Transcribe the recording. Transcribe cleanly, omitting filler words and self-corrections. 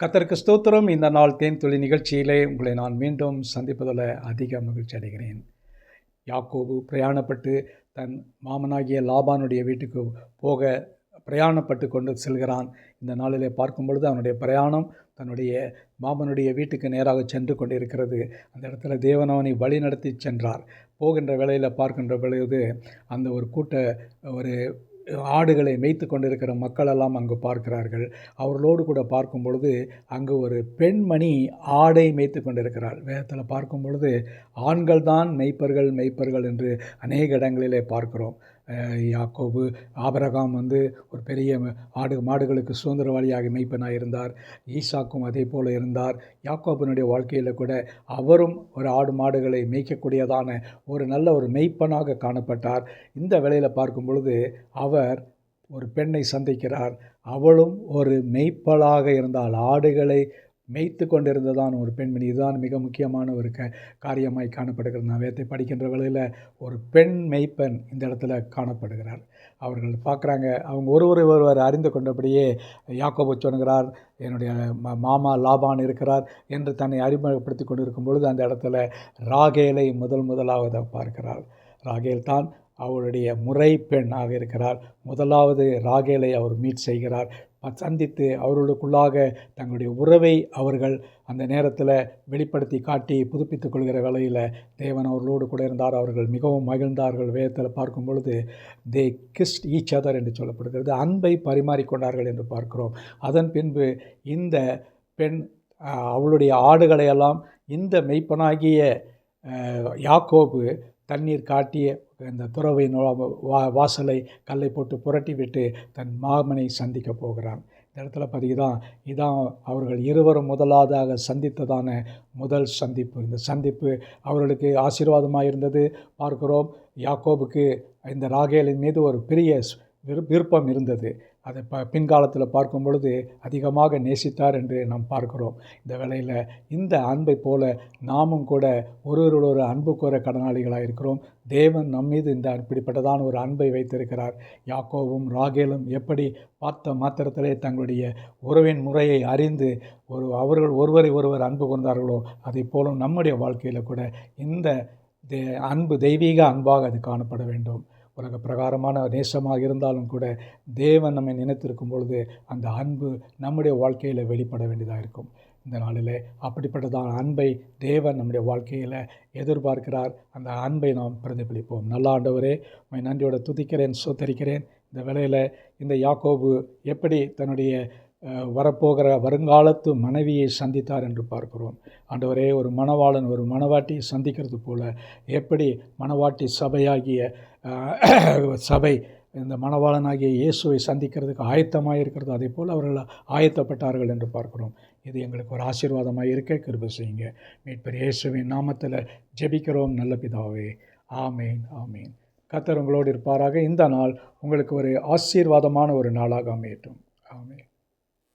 கர்த்தருக்கு ஸ்தோத்திரம். இந்த நாள் தேன் துளி நிகழ்ச்சியிலே உங்களை நான் மீண்டும் சந்திப்பதில் அதிக மகிழ்ச்சி அடைகிறேன். யாக்கோபு பிரயாணப்பட்டு தன் மாமனாகிய லாபானுடைய வீட்டுக்கு போக பிரயாணப்பட்டு கொண்டு செல்கிறான். இந்த நாளிலே பார்க்கும் பொழுது அவனுடைய பிரயாணம் தன்னுடைய மாமனுடைய வீட்டுக்கு நேராக சென்று கொண்டிருக்கிறது. அந்த இடத்துல தேவன் அவனை வழி நடத்தி சென்றார். போகின்ற வேளையில் பார்க்கின்ற பொழுது அந்த ஒரு ஆடுகளை மேய்த்து கொண்டிருக்கிற மக்களெல்லாம் அங்கு பார்க்கிறார்கள். அவர்களோடு கூட பார்க்கும் பொழுது அங்கு ஒரு பெண்மணி ஆடை மேய்த்து கொண்டிருக்கிறாள். வேதத்தில் பார்க்கும் பொழுது ஆண்கள் தான் மெய்ப்பர்கள் என்று அநேக இடங்களிலே பார்க்கிறோம். யாக்கோபு ஆபிரகாம் ஒரு பெரிய மாடுகளுக்கு சுதந்திரவாளியாக மெய்ப்பனாக இருந்தார். ஈசாக்கும் அதே போல் இருந்தார். யாக்கோபனுடைய வாழ்க்கையில் கூட அவரும் ஒரு ஆடு மாடுகளை மேய்க்கக்கூடியதான ஒரு நல்ல ஒரு மெய்ப்பனாக காணப்பட்டார். இந்த வேளையில் பார்க்கும் பொழுது அவர் ஒரு பெண்ணை சந்திக்கிறார். அவளும் ஒரு மெய்ப்பலாக இருந்தால் ஆடுகளை மேய்த்து கொண்டிருந்ததான் ஒரு பெண்மணி. இதுதான் மிக முக்கியமான ஒரு காரியமாய் காணப்படுகிறது. நான் வேதத்தை படிக்கின்ற வேளையில் ஒரு பெண் மெய்ப்பெண் இந்த இடத்துல காணப்படுகிறார். அவர்கள் பார்க்குறாங்க. அவங்க ஒருவர் அறிந்து கொண்டபடியே யாக்கோபு சொல்கிறார், என்னுடைய மாமா லாபான் இருக்கிறார் என்று தன்னை அறிமுகப்படுத்தி கொண்டிருக்கும் பொழுது அந்த இடத்துல ராகேலை முதலாவதாக பார்க்கிறார். ராகேல் தான் அவருடைய முறை பெண்ணாக இருக்கிறார். முதலாவது ராகேலை அவர் மீட் செய்கிறார். சந்தித்து அவர்களுக்குள்ளாக தங்களுடைய உறவை அவர்கள் அந்த நேரத்தில் வெளிப்படுத்தி காட்டி புதுப்பித்துக் கொள்கிற வேளையில் தேவன் அவர்களோடு கூட இருந்தார். அவர்கள் மிகவும் மகிழ்ந்தார்கள். வேதத்தில் பார்க்கும் பொழுது தே கிஸ்ட் ஈச் அதர் என்று சொல்லப்படுகிறது. அன்பை பரிமாறிக்கொண்டார்கள் என்று பார்க்கிறோம். அதன் பின்பு இந்த பெண் அவளுடைய ஆடுகளையெல்லாம் இந்த மெய்ப்பனாகிய யாக்கோபு தண்ணீர் காட்டிய இந்த துறவின் வாசலை கல்லை போட்டு புரட்டி விட்டு தன் மாமனை சந்திக்க போகிறான். இந்த இடத்துல இதான் அவர்கள் இருவரும் முதலாவதாக சந்தித்ததான முதல் சந்திப்பு. இந்த சந்திப்பு அவர்களுக்கு ஆசீர்வாதமாக இருந்தது பார்க்கிறோம். யாக்கோபுக்கு இந்த ராகேலின் மீது ஒரு பெரிய விருப்பம் இருந்தது. அதை பின்காலத்தில் பார்க்கும் பொழுது அதிகமாக நேசித்தார் என்று நாம் பார்க்கிறோம். இந்த வேளையில் இந்த அன்பை போல நாமும் கூட ஒருவரோடு அன்பு கோர கடனாளிகளாக இருக்கிறோம். தேவன் நம்மீது இப்படிப்பட்டதான ஒரு அன்பை வைத்திருக்கிறார். யாக்கோவும் ராகேலும் எப்படி பார்த்த மாத்திரத்திலே தங்களுடைய உறவின் முறையை அறிந்து அவர்கள் ஒருவர் அன்பு கொண்டார்களோ அதை போலும் நம்முடைய வாழ்க்கையில் கூட இந்த அன்பு தெய்வீக அன்பாக அது காணப்பட வேண்டும். உலக பிரகாரமான நேசமாக இருந்தாலும் கூட தேவன் நம்மை நினைத்திருக்கும் பொழுது அந்த அன்பு நம்முடைய வாழ்க்கையில் வெளிப்பட வேண்டியதாக இருக்கும். இந்த நாளில் அப்படிப்பட்டதான அன்பை தேவன் நம்முடைய வாழ்க்கையில் எதிர்பார்க்கிறார். அந்த அன்பை நாம் பிரதிபலிப்போம். நல்ல ஆண்டவரே, உம்மை நன்றியோடு துதிக்கிறேன், சோத்தரிக்கிறேன். இந்த வேளையில் இந்த யாக்கோபு எப்படி தன்னுடைய வரப்போகிற வருங்காலத்து மனைவியை சந்தித்தார் என்று பார்க்கிறோம். ஆண்டவரே, ஒரு மணவாளன் ஒரு மணவாட்டியை சந்திக்கிறது போல எப்படி மணவாட்டி சபை இந்த மணவாளனாகிய இயேசுவை சந்திக்கிறதுக்கு ஆயத்தமாக இருக்கிறது, அதே போல் அவர்கள் ஆயத்தப்பட்டார்கள் என்று பார்க்கிறோம். இது எங்களுக்கு ஒரு ஆசீர்வாதமாக இருக்க கிருபை செய்யுங்க. மீட்பர் இயேசுவின் நாமத்தில் ஜெபிக்கிறோம் நல்ல பிதாவே. ஆமேன், ஆமேன். கர்த்தர் உங்களோடு இருப்பாராக. இந்த நாள் உங்களுக்கு ஒரு ஆசீர்வாதமான ஒரு நாளாக அமையட்டும். ஆமேன்.